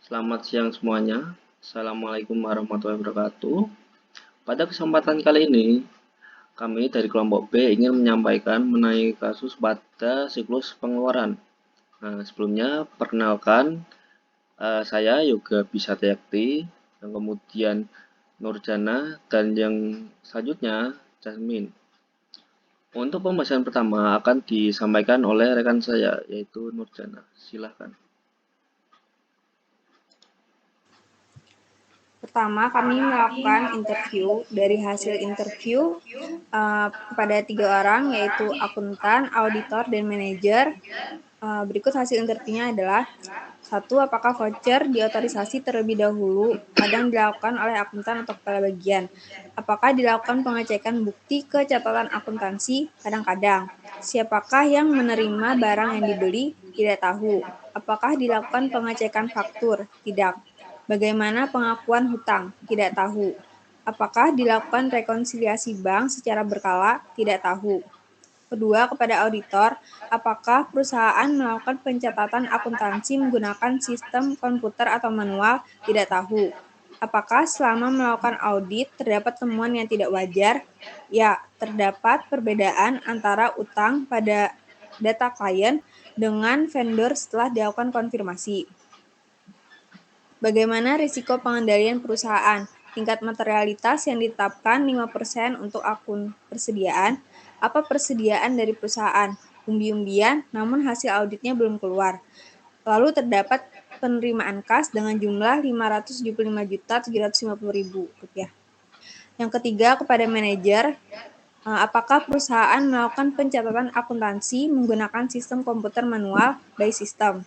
Selamat siang semuanya. Assalamualaikum warahmatullahi wabarakatuh. Pada kesempatan kali ini, kami dari kelompok B ingin menyampaikan mengenai kasus pada siklus pengeluaran. Sebelumnya, perkenalkan, saya Yoga Bisatiakti, yang kemudian Nurjana, dan yang selanjutnya Jasmine. Untuk pembahasan pertama akan disampaikan oleh rekan saya, yaitu Nurjana. Silahkan. Pertama, kami melakukan interview. Dari hasil interview pada 3 orang, yaitu akuntan, auditor, dan manajer. Berikut hasil interviewnya adalah: 1. Apakah voucher diotorisasi terlebih dahulu? Kadang dilakukan oleh akuntan atau kepala bagian. Apakah dilakukan pengecekan bukti ke catatan akuntansi? Kadang-kadang. Siapakah yang menerima barang yang dibeli? Tidak tahu. Apakah dilakukan pengecekan faktur? Tidak. Bagaimana pengakuan hutang? Tidak tahu. Apakah dilakukan rekonsiliasi bank secara berkala? Tidak tahu. Kedua, kepada auditor, apakah perusahaan melakukan pencatatan akuntansi menggunakan sistem komputer atau manual? Tidak tahu. Apakah selama melakukan audit terdapat temuan yang tidak wajar? Ya, terdapat perbedaan antara utang pada data klien dengan vendor setelah dilakukan konfirmasi. Bagaimana risiko pengendalian perusahaan? Tingkat materialitas yang ditetapkan 5% untuk akun persediaan. Apa persediaan dari perusahaan? Umbi-umbian, namun hasil auditnya belum keluar. Lalu terdapat penerimaan kas dengan jumlah Rp575.750.000. Yang ketiga, kepada manajer, apakah perusahaan melakukan pencatatan akuntansi menggunakan sistem komputer manual by system?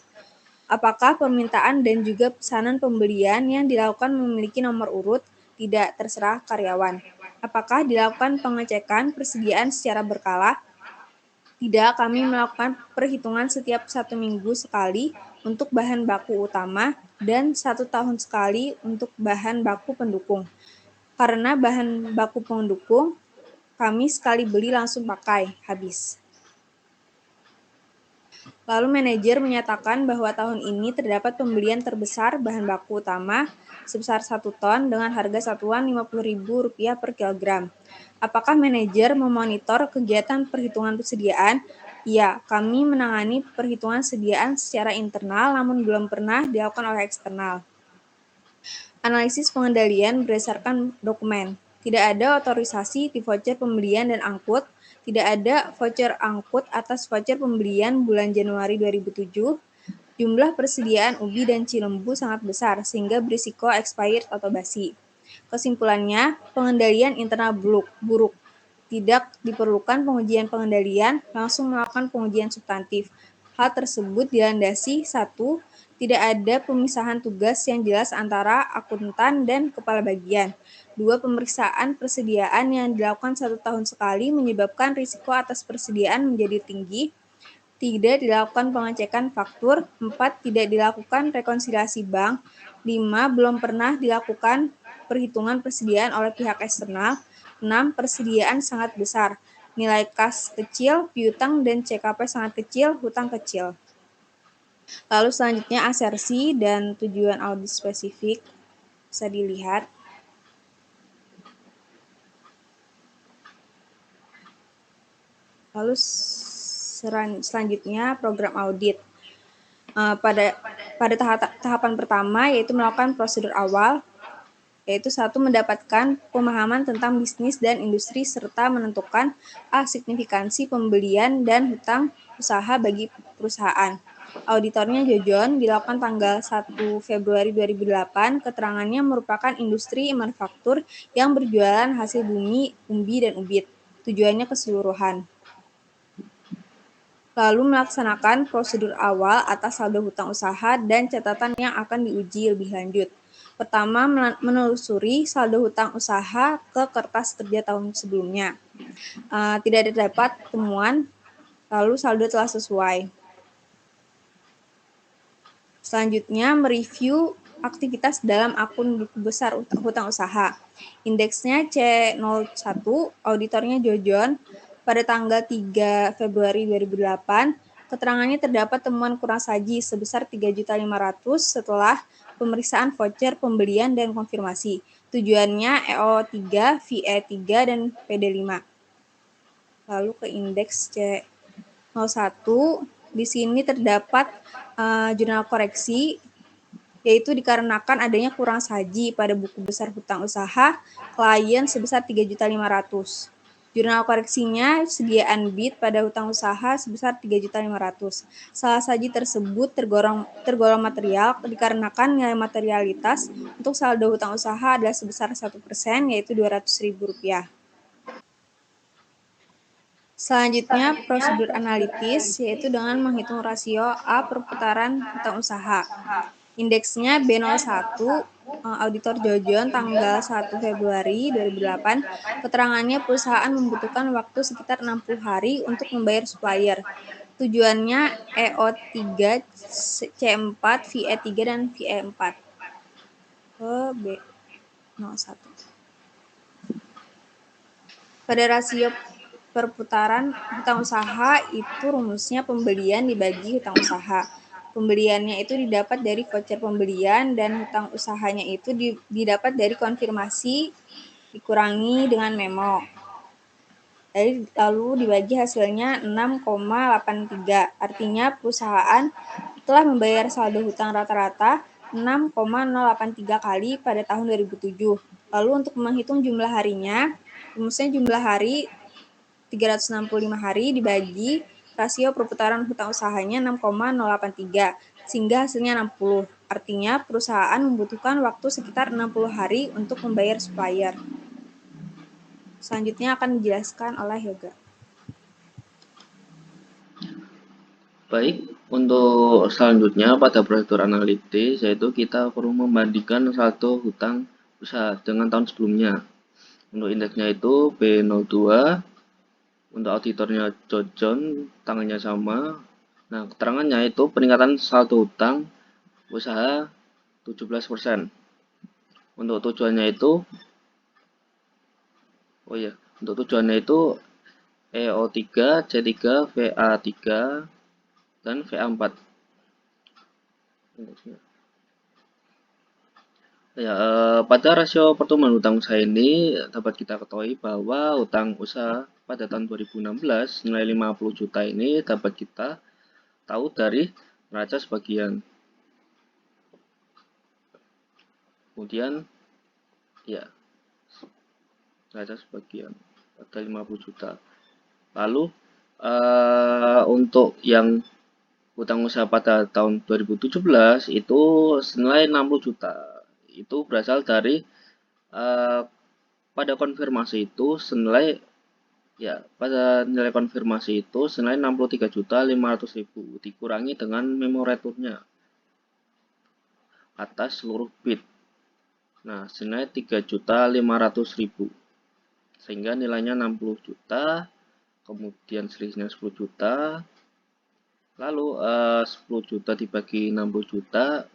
Apakah permintaan dan juga pesanan pembelian yang dilakukan memiliki nomor urut? Tidak, terserah karyawan. Apakah dilakukan pengecekan persediaan secara berkala? Tidak, kami melakukan perhitungan setiap 1 minggu sekali untuk bahan baku utama dan 1 tahun sekali untuk bahan baku pendukung. Karena bahan baku pendukung, kami sekali beli langsung pakai, habis. Lalu manajer menyatakan bahwa tahun ini terdapat pembelian terbesar bahan baku utama sebesar 1 ton dengan harga satuan Rp50.000 per kilogram. Apakah manajer memonitor kegiatan perhitungan persediaan? Ya, kami menangani perhitungan sediaan secara internal namun belum pernah dilakukan oleh eksternal. Analisis pengendalian berdasarkan dokumen. Tidak ada otorisasi di voucher pembelian dan angkut. Tidak ada voucher angkut atas voucher pembelian bulan Januari 2007. Jumlah persediaan ubi dan cilembu sangat besar sehingga berisiko expired atau basi. Kesimpulannya, pengendalian internal buruk. Tidak diperlukan pengujian pengendalian, langsung melakukan pengujian substantif. Hal tersebut dilandasi 1. Tidak ada pemisahan tugas yang jelas antara akuntan dan kepala bagian. 2. Pemeriksaan persediaan yang dilakukan 1 tahun sekali menyebabkan risiko atas persediaan menjadi tinggi. 3. Dilakukan pengecekan faktur. 4. Tidak dilakukan rekonsiliasi bank. 5. Belum pernah dilakukan perhitungan persediaan oleh pihak eksternal. 6. Persediaan sangat besar. Nilai kas kecil, piutang dan CKP sangat kecil, hutang kecil. Lalu selanjutnya asersi dan tujuan audit spesifik bisa dilihat. Lalu selanjutnya program audit. Pada tahapan pertama yaitu melakukan prosedur awal, yaitu 1. Mendapatkan pemahaman tentang bisnis dan industri serta menentukan signifikansi pembelian dan hutang usaha bagi perusahaan. Auditornya Jojon dilakukan tanggal 1 Februari 2008. Keterangannya merupakan industri manufaktur yang berjualan hasil bumi, umbi, dan ubit. Tujuannya keseluruhan. Lalu melaksanakan prosedur awal atas saldo hutang usaha dan catatan yang akan diuji lebih lanjut. Pertama, menelusuri saldo hutang usaha ke kertas kerja tahun sebelumnya. Tidak terdapat temuan, lalu saldo telah sesuai. Selanjutnya, mereview aktivitas dalam akun buku besar hutang usaha. Indeksnya C01, auditornya Jojon. Pada tanggal 3 Februari 2008, keterangannya terdapat temuan kurang saji sebesar 3.500.000 setelah pemeriksaan voucher pembelian dan konfirmasi. Tujuannya EO3, VE3, dan PD5. Lalu ke indeks C01, di sini terdapat jurnal koreksi, yaitu dikarenakan adanya kurang saji pada buku besar hutang usaha klien sebesar 3.500.000. Jurnal koreksinya sediaan BIT pada hutang usaha sebesar 3.500.000. Salah saji tersebut tergolong material dikarenakan nilai materialitas untuk saldo hutang usaha adalah sebesar 1%, yaitu Rp200.000. Selanjutnya, prosedur analitis, yaitu dengan menghitung rasio A perputaran hutang usaha. Indeksnya B01, Auditor Jojon tanggal 1 Februari 2008, keterangannya perusahaan membutuhkan waktu sekitar 60 hari untuk membayar supplier. Tujuannya EO3, C4, VE3, dan VE4. Ke B01. Pada rasio perputaran hutang usaha itu rumusnya pembelian dibagi hutang usaha. Pembeliannya itu didapat dari voucher pembelian dan hutang usahanya itu didapat dari konfirmasi dikurangi dengan memo. Lalu dibagi hasilnya 6,83. Artinya perusahaan telah membayar saldo hutang rata-rata 6,083 kali pada tahun 2007. Lalu untuk menghitung jumlah harinya, rumusnya jumlah hari 365 hari dibagi rasio perputaran hutang usahanya 6,083, sehingga hasilnya 60. Artinya perusahaan membutuhkan waktu sekitar 60 hari untuk membayar supplier. Selanjutnya akan dijelaskan oleh Yoga. Baik, untuk selanjutnya pada prosedur analitis, yaitu kita perlu membandingkan saldo hutang usaha dengan tahun sebelumnya. Untuk indeksnya itu B02, untuk auditornya Jojon, tanggalnya sama. Nah, keterangannya itu peningkatan saldo hutang usaha 17%. Untuk tujuannya itu, untuk tujuannya itu EO3, C3, VA3, dan VA4. Pada rasio pertumbuhan hutang usaha ini dapat kita ketahui bahwa hutang usaha pada tahun 2016 nilai 50 juta ini dapat kita tahu dari neraca sebagian. Kemudian neraca sebagian pada 50 juta. Lalu untuk yang hutang usaha pada tahun 2017 itu senilai 60 juta. Itu berasal dari pada konfirmasi itu senilai pada nilai konfirmasi itu senilai 63.500.000 dikurangi dengan memo returnnya atas seluruh bid. Nah, senilai 3.500.000 sehingga nilainya 60 juta, kemudian selisihnya 10 juta. Lalu 10 juta dibagi 60 juta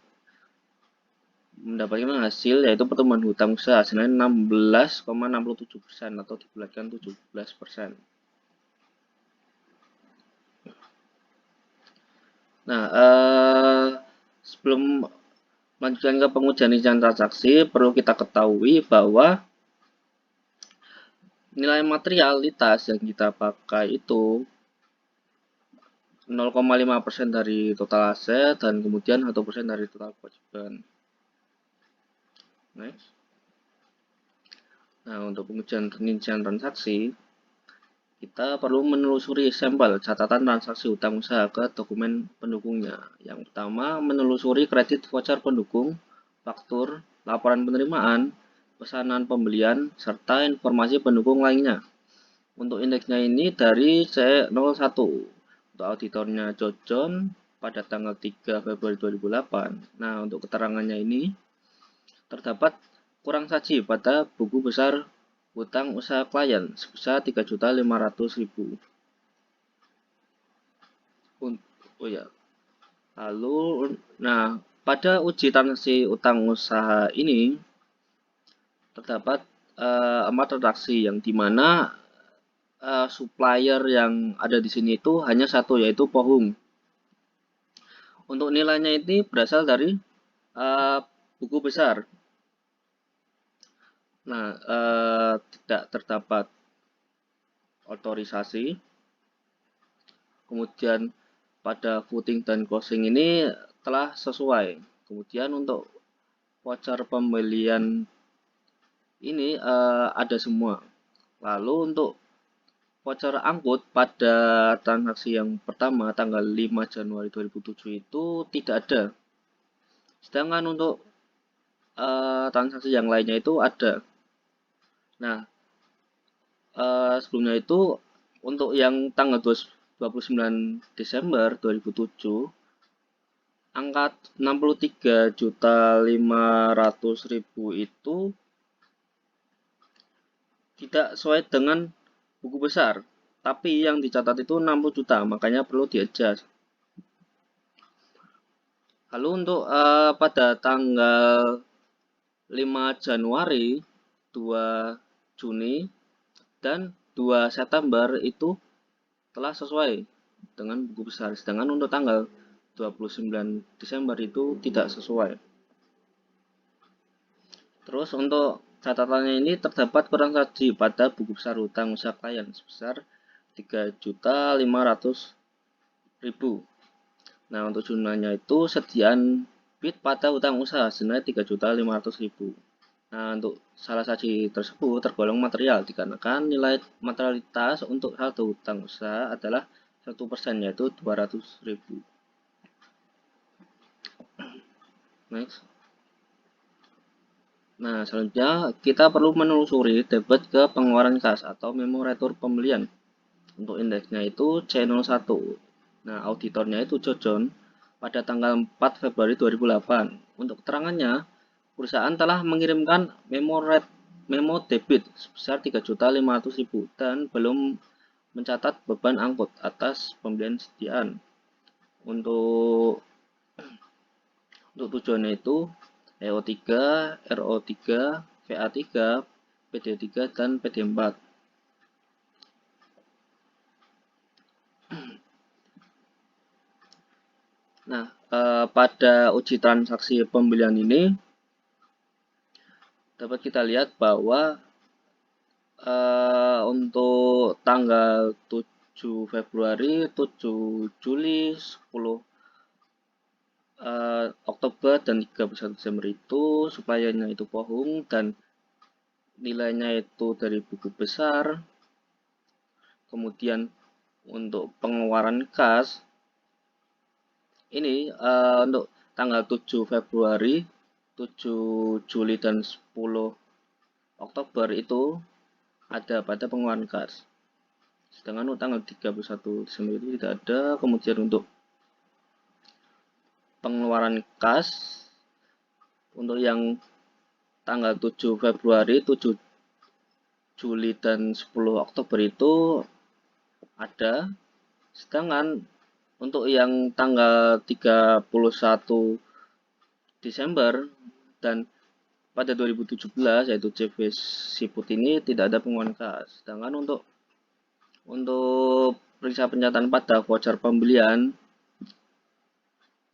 mendapatkan hasil yaitu pertumbuhan hutang usaha senilai 16,67% atau dibulatkan 17%. Nah, sebelum melanjutkan ke pengujian rincian transaksi, perlu kita ketahui bahwa nilai materialitas yang kita pakai itu 0,5% dari total aset dan kemudian 1% dari total kewajiban. Next. Nah, untuk pengujian rincian transaksi, kita perlu menelusuri sampel catatan transaksi hutang usaha ke dokumen pendukungnya. Yang pertama, menelusuri kredit voucher pendukung, faktur, laporan penerimaan, pesanan pembelian, serta informasi pendukung lainnya. Untuk indeksnya ini dari C01. Untuk auditornya Jojon pada tanggal 3 Februari 2008. Nah, untuk keterangannya ini terdapat kurang saji pada buku besar hutang usaha klien sebesar 3.500.000. Lalu, pada uji transaksi utang usaha ini terdapat 4 transaksi yang dimana supplier yang ada di sini itu hanya satu, yaitu Pohung. Untuk nilainya ini berasal dari buku besar. Nah, tidak terdapat otorisasi. Kemudian pada footing dan closing ini telah sesuai. Kemudian untuk voucher pembelian ini ada semua. Lalu untuk voucher angkut pada transaksi yang pertama tanggal 5 Januari 2007 itu tidak ada. Sedangkan untuk transaksi yang lainnya itu ada. Nah, sebelumnya itu untuk yang tanggal 29 Desember 2007 angka 63.500.000 itu tidak sesuai dengan buku besar, tapi yang dicatat itu 60 juta, makanya perlu di-adjust. Lalu untuk pada tanggal 5 Januari, 2 Juni, dan 2 September itu telah sesuai dengan buku besar, sedangkan untuk tanggal 29 Desember itu tidak sesuai. Terus untuk catatannya ini terdapat kurang saji pada buku besar hutang usaha klien sebesar 3.500.000. Nah, untuk jumlahnya itu sediaan bid pada hutang usaha senilai 3.500.000. Nah, untuk salah saji tersebut tergolong material dikarenakan nilai materialitas untuk satu hutang usaha adalah 1%, yaitu 200.000. Next. Nah, selanjutnya kita perlu menelusuri debit ke pengeluaran kas atau memo retur pembelian. Untuk indeksnya itu C01. Nah, auditornya itu Jojon pada tanggal 4 Februari 2008. Untuk keterangannya, perusahaan telah mengirimkan memo debit sebesar 3.500.000 dan belum mencatat beban angkut atas pembelian sediaan. Untuk tujuannya itu EO3, RO3, VA3, PD3, dan PD4. Nah, pada uji transaksi pembelian ini dapat kita lihat bahwa untuk tanggal 7 Februari, 7 Juli, 10 Oktober, dan 31 Desember itu suppliernya itu Pohung dan nilainya itu dari buku besar. Kemudian untuk pengeluaran kas ini untuk tanggal 7 Februari, 7 Juli, dan 10 Oktober itu ada pada pengeluaran kas. Sedangkan untuk tanggal 31 Desember itu tidak ada. Kemudian untuk pengeluaran kas untuk yang tanggal 7 Februari, 7 Juli, dan 10 Oktober itu ada. Sedangkan untuk yang tanggal 31 Desember dan pada 2017 yaitu CV Siput ini tidak ada pengeluaran kas. Sedangkan untuk periksa pencataan pada voucher pembelian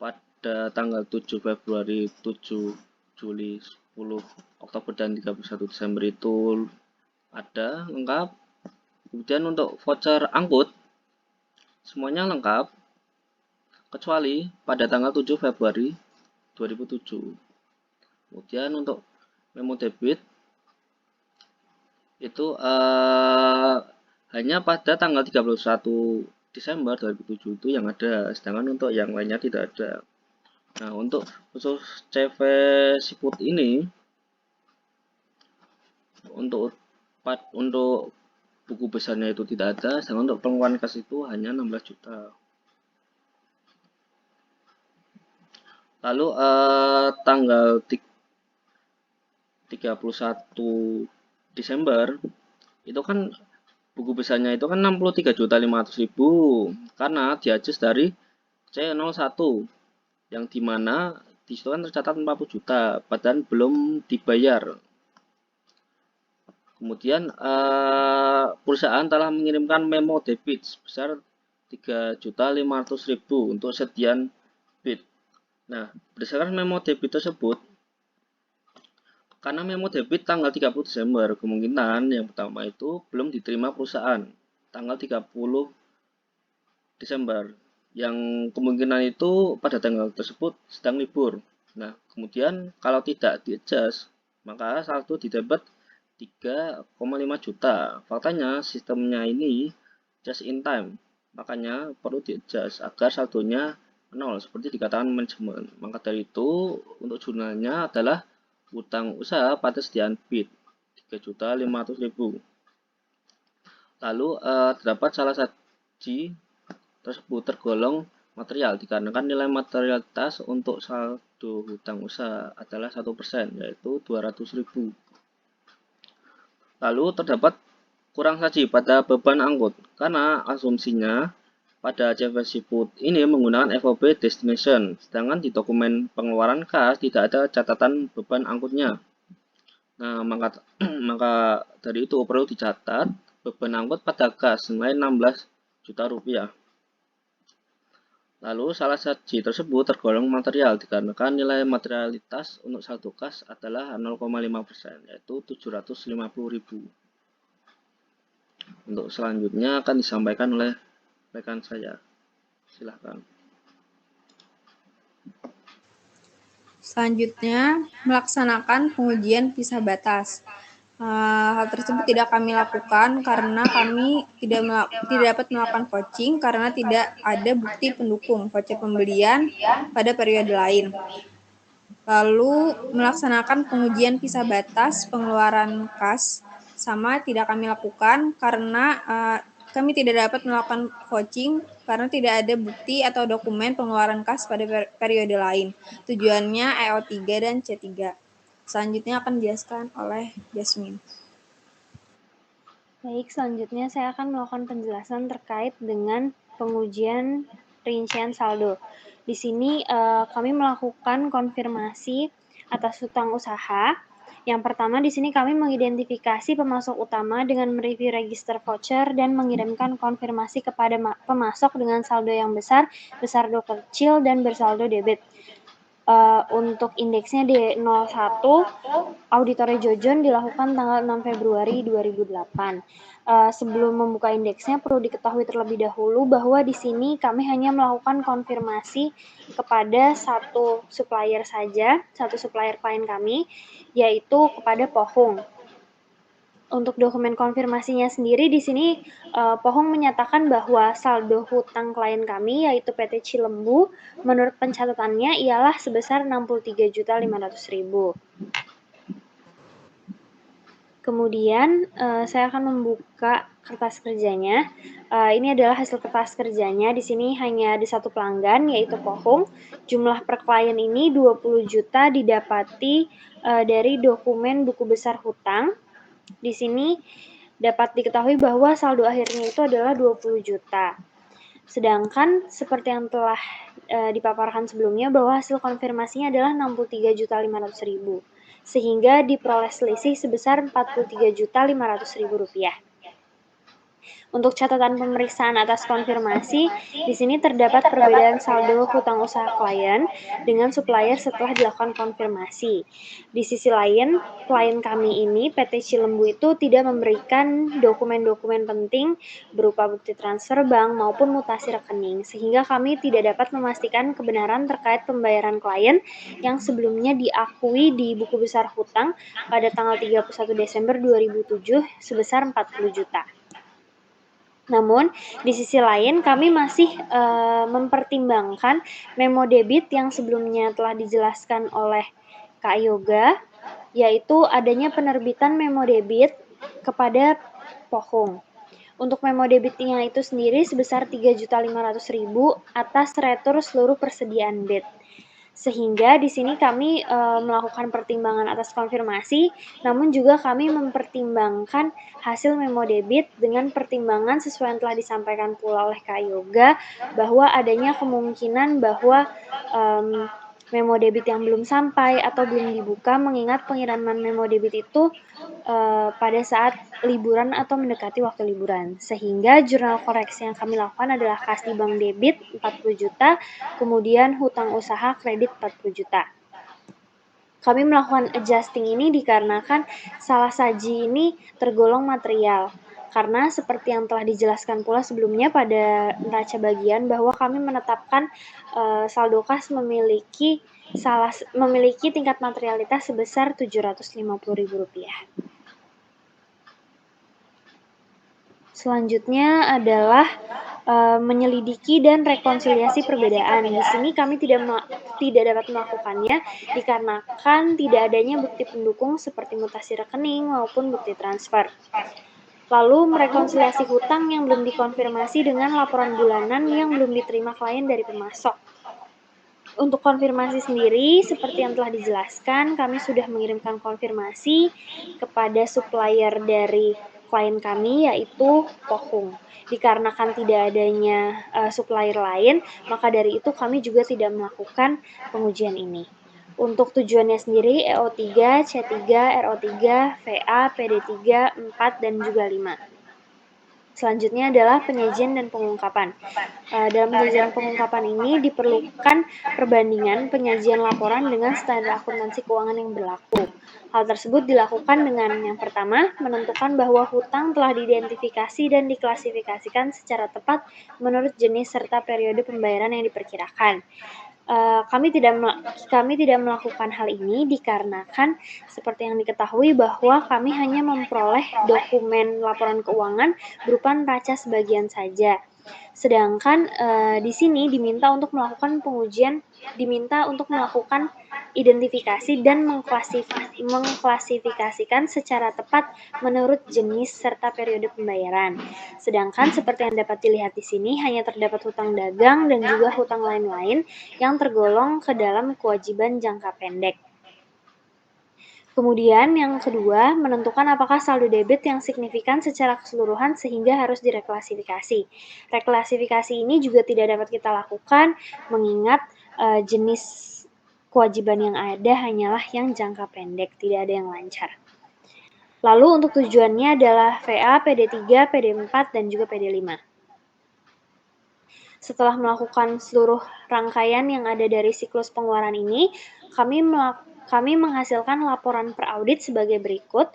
pada tanggal 7 Februari, 7 Juli, 10 Oktober, dan 31 Desember itu ada lengkap. Kemudian untuk voucher angkut semuanya lengkap kecuali pada tanggal 7 Februari 2007. Kemudian untuk memo debit itu hanya pada tanggal 31 Desember 2007 itu yang ada, sedangkan untuk yang lainnya tidak ada. Nah, untuk khusus CV Siput ini untuk buku besarnya itu tidak ada, sedangkan untuk pengeluaran kas itu hanya 16 juta. Lalu tanggal 31 Desember itu kan buku besarnya itu kan 63.500.000 karena diadjust dari C01 yang dimana di situ kan tercatat 40 juta padahal belum dibayar. Kemudian perusahaan telah mengirimkan memo debit sebesar 3.500.000 untuk sediaan bid. Nah, berdasarkan memo debit tersebut, Karena memo debit tanggal 30 Desember, kemungkinan yang pertama itu belum diterima perusahaan tanggal 30 Desember. Yang kemungkinan itu pada tanggal tersebut sedang libur. Nah, kemudian kalau tidak di-adjust, maka saldo di debit 3,5 juta. Faktanya sistemnya ini just in time. Makanya perlu di-adjust agar saldonya nol seperti dikatakan manajemen. Maka dari itu untuk jurnalnya adalah utang usaha pada sediaan bid 3.500.000. Lalu terdapat salah saji tersebut tergolong material dikarenakan nilai materialitas untuk saldo hutang usaha adalah 1%, yaitu 200.000. Lalu terdapat kurang saji pada beban angkut karena asumsinya pada CV Siput ini menggunakan FOB destination, sedangkan di dokumen pengeluaran kas tidak ada catatan beban angkutnya. Nah, maka dari itu perlu dicatat beban angkut pada kas senilai 16 juta rupiah. Lalu salah saji tersebut tergolong material dikarenakan nilai materialitas untuk satu kas adalah 0,5%, yaitu 750.000. Untuk selanjutnya akan disampaikan oleh rekan saya. Silahkan. Selanjutnya, melaksanakan pengujian pisah batas. Hal tersebut tidak kami lakukan karena kami tidak dapat melakukan vouching karena tidak ada bukti pendukung voucher pembelian pada periode lain. Lalu melaksanakan pengujian pisah batas pengeluaran kas sama tidak kami lakukan karena kami tidak dapat melakukan vouching karena tidak ada bukti atau dokumen pengeluaran kas pada periode lain. Tujuannya EO3 dan C3. Selanjutnya akan dijelaskan oleh Jasmine. Baik, selanjutnya saya akan melakukan penjelasan terkait dengan pengujian rincian saldo. Di sini kami melakukan konfirmasi atas hutang usaha. Yang pertama di sini kami mengidentifikasi pemasok utama dengan mereview register voucher dan mengirimkan konfirmasi kepada pemasok dengan saldo yang besar, bersaldo kecil, dan bersaldo debit. Untuk indeksnya D01, auditornya Jojon dilakukan tanggal 6 Februari 2008. Sebelum membuka indeksnya perlu diketahui terlebih dahulu bahwa di sini kami hanya melakukan konfirmasi kepada satu supplier saja, satu supplier klien kami, yaitu kepada Pohung. Untuk dokumen konfirmasinya sendiri di sini Pohung menyatakan bahwa saldo hutang klien kami yaitu PT Cilembu menurut pencatatannya ialah sebesar 63.500.000. Kemudian saya akan membuka kertas kerjanya. Ini adalah hasil kertas kerjanya. Di sini hanya ada satu pelanggan yaitu Pohung. Jumlah per klien ini 20 juta didapati dari dokumen buku besar hutang. Di sini dapat diketahui bahwa saldo akhirnya itu adalah 20 juta. Sedangkan seperti yang telah dipaparkan sebelumnya bahwa hasil konfirmasinya adalah 63.500.000. Sehingga diperoleh selisih sebesar 43.500.000 rupiah. Untuk catatan pemeriksaan atas konfirmasi, di sini terdapat perbedaan saldo hutang usaha klien dengan supplier setelah dilakukan konfirmasi. Di sisi lain, klien kami ini, PT Cilembu itu tidak memberikan dokumen-dokumen penting berupa bukti transfer bank maupun mutasi rekening, sehingga kami tidak dapat memastikan kebenaran terkait pembayaran klien yang sebelumnya diakui di buku besar hutang pada tanggal 31 Desember 2007 sebesar 40 juta. Namun, di sisi lain kami masih mempertimbangkan memo debit yang sebelumnya telah dijelaskan oleh Kak Yoga, yaitu adanya penerbitan memo debit kepada Pohung. Untuk memo debitnya itu sendiri sebesar 3.500.000 atas retur seluruh persediaan bid. Sehingga di sini kami melakukan pertimbangan atas konfirmasi, namun juga kami mempertimbangkan hasil memo debit dengan pertimbangan sesuai yang telah disampaikan pula oleh Kak Yoga, bahwa adanya kemungkinan bahwa memo debit yang belum sampai atau belum dibuka, mengingat pengiriman memo debit itu pada saat liburan atau mendekati waktu liburan. Sehingga jurnal koreksi yang kami lakukan adalah kas di bank debit 40 juta, kemudian hutang usaha kredit 40 juta. Kami melakukan adjusting ini dikarenakan salah saji ini tergolong material. Karena seperti yang telah dijelaskan pula sebelumnya pada neraca bagian bahwa kami menetapkan saldo kas memiliki tingkat materialitas sebesar Rp750.000. Selanjutnya adalah menyelidiki dan rekonsiliasi perbedaan. Di sini kami tidak dapat melakukannya dikarenakan tidak adanya bukti pendukung seperti mutasi rekening maupun bukti transfer. Lalu merekonsiliasi hutang yang belum dikonfirmasi dengan laporan bulanan yang belum diterima klien dari pemasok. Untuk konfirmasi sendiri, seperti yang telah dijelaskan, kami sudah mengirimkan konfirmasi kepada supplier dari klien kami, yaitu Pohung. Dikarenakan tidak adanya supplier lain, maka dari itu kami juga tidak melakukan pengujian ini. Untuk tujuannya sendiri, EO3, C3, RO3, VA, PD3, 4, dan juga 5. Selanjutnya adalah penyajian dan pengungkapan. Dalam penyajian dan pengungkapan ini diperlukan perbandingan penyajian laporan dengan standar akuntansi keuangan yang berlaku. Hal tersebut dilakukan dengan yang pertama, menentukan bahwa hutang telah diidentifikasi dan diklasifikasikan secara tepat menurut jenis serta periode pembayaran yang diperkirakan. Kami tidak melakukan hal ini dikarenakan seperti yang diketahui bahwa kami hanya memperoleh dokumen laporan keuangan berupa neraca sebagian saja. Sedangkan di sini diminta untuk melakukan identifikasi dan mengklasifikasikan secara tepat menurut jenis serta periode pembayaran. Sedangkan seperti yang dapat dilihat di sini hanya terdapat hutang dagang dan juga hutang lain-lain yang tergolong ke dalam kewajiban jangka pendek. Kemudian yang kedua, menentukan apakah saldo debit yang signifikan secara keseluruhan sehingga harus direklasifikasi. Reklasifikasi ini juga tidak dapat kita lakukan mengingat jenis kewajiban yang ada hanyalah yang jangka pendek, tidak ada yang lancar. Lalu untuk tujuannya adalah VA, PD3, PD4, dan juga PD5. Setelah melakukan seluruh rangkaian yang ada dari siklus pengeluaran ini, kami menghasilkan laporan per audit sebagai berikut.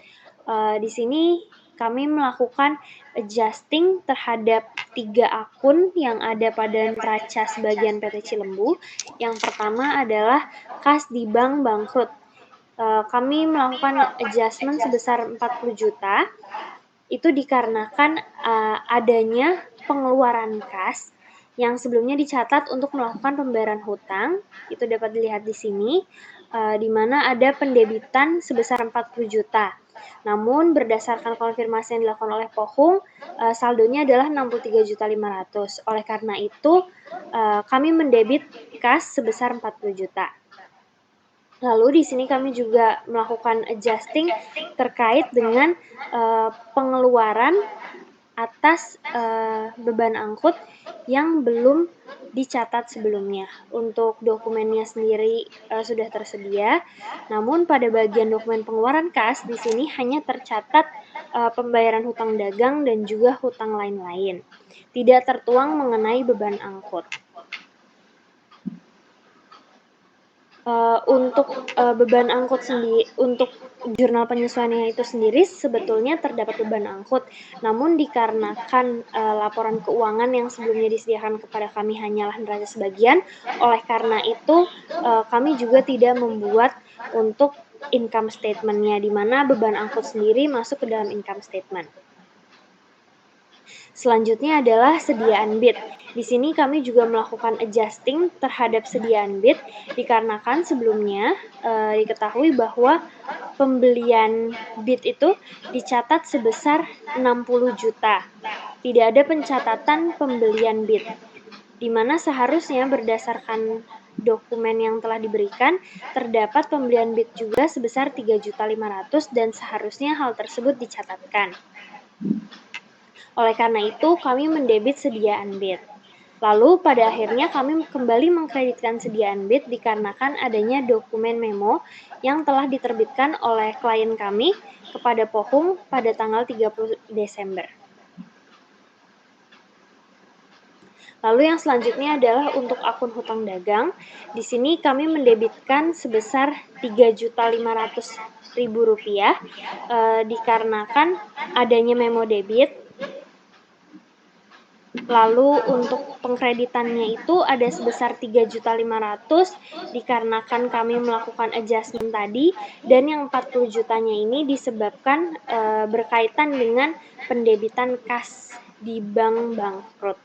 Di sini kami melakukan adjusting terhadap 3 akun yang ada pada neraca sebagian PT Cilembu. Yang pertama adalah kas di bank bangkrut. Kami melakukan adjustment sebesar 40 juta. Itu dikarenakan adanya pengeluaran kas yang sebelumnya dicatat untuk melakukan pembayaran hutang. Itu dapat dilihat di sini, di mana ada pendebitan sebesar 40 juta. Namun berdasarkan konfirmasi yang dilakukan oleh Pohung, saldonya adalah 63.500.000. Oleh karena itu, kami mendebit kas sebesar 40 juta. Lalu di sini kami juga melakukan adjusting terkait dengan pengeluaran atas beban angkut yang belum dicatat sebelumnya. Untuk dokumennya sendiri sudah tersedia, namun pada bagian dokumen pengeluaran kas di sini hanya tercatat pembayaran hutang dagang dan juga hutang lain-lain. Tidak tertuang mengenai beban angkut. Untuk beban angkut sendiri, untuk jurnal penyesuaiannya itu sendiri sebetulnya terdapat beban angkut, namun dikarenakan laporan keuangan yang sebelumnya disediakan kepada kami hanyalah neraca sebagian, oleh karena itu kami juga tidak membuat untuk income statement-nya, di mana beban angkut sendiri masuk ke dalam income statement. Selanjutnya adalah sediaan bid. Di sini kami juga melakukan adjusting terhadap sediaan bid dikarenakan sebelumnya diketahui bahwa pembelian bid itu dicatat sebesar 60 juta. Tidak ada pencatatan pembelian bid, di mana seharusnya berdasarkan dokumen yang telah diberikan terdapat pembelian bid juga sebesar 3.500.000 dan seharusnya hal tersebut dicatatkan. Oleh karena itu, kami mendebit sediaan bid. Lalu pada akhirnya kami kembali mengkreditkan sediaan bid dikarenakan adanya dokumen memo yang telah diterbitkan oleh klien kami kepada Pohung pada tanggal 30 Desember. Lalu yang selanjutnya adalah untuk akun hutang dagang. Di sini kami mendebitkan sebesar Rp3.500.000 dikarenakan adanya memo debit. Lalu untuk pengkreditannya itu ada sebesar 3.500.000 dikarenakan kami melakukan adjustment tadi, dan yang 40 jutanya ini disebabkan berkaitan dengan pendebitan kas di bank bangkrut.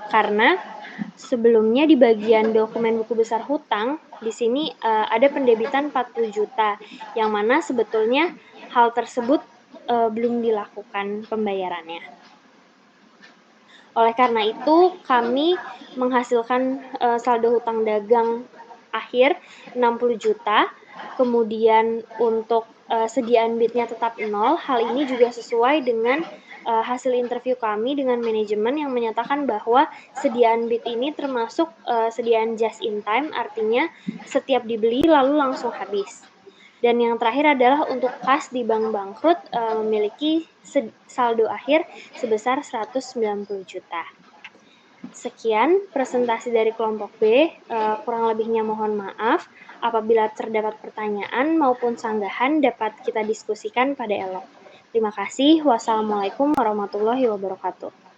Karena sebelumnya di bagian dokumen buku besar hutang, di sini ada pendebitan 40 juta, yang mana sebetulnya hal tersebut belum dilakukan pembayarannya. Oleh karena itu, kami menghasilkan saldo hutang dagang akhir 60 juta, kemudian untuk sediaan BIT-nya tetap 0. Hal ini juga sesuai dengan hasil interview kami dengan manajemen yang menyatakan bahwa sediaan BIT ini termasuk sediaan just in time, artinya setiap dibeli lalu langsung habis. Dan yang terakhir adalah untuk kas di bank bangkrut memiliki saldo akhir sebesar 190 juta. Sekian presentasi dari kelompok B, kurang lebihnya mohon maaf. Apabila terdapat pertanyaan maupun sanggahan dapat kita diskusikan pada elok. Terima kasih. Wassalamualaikum warahmatullahi wabarakatuh.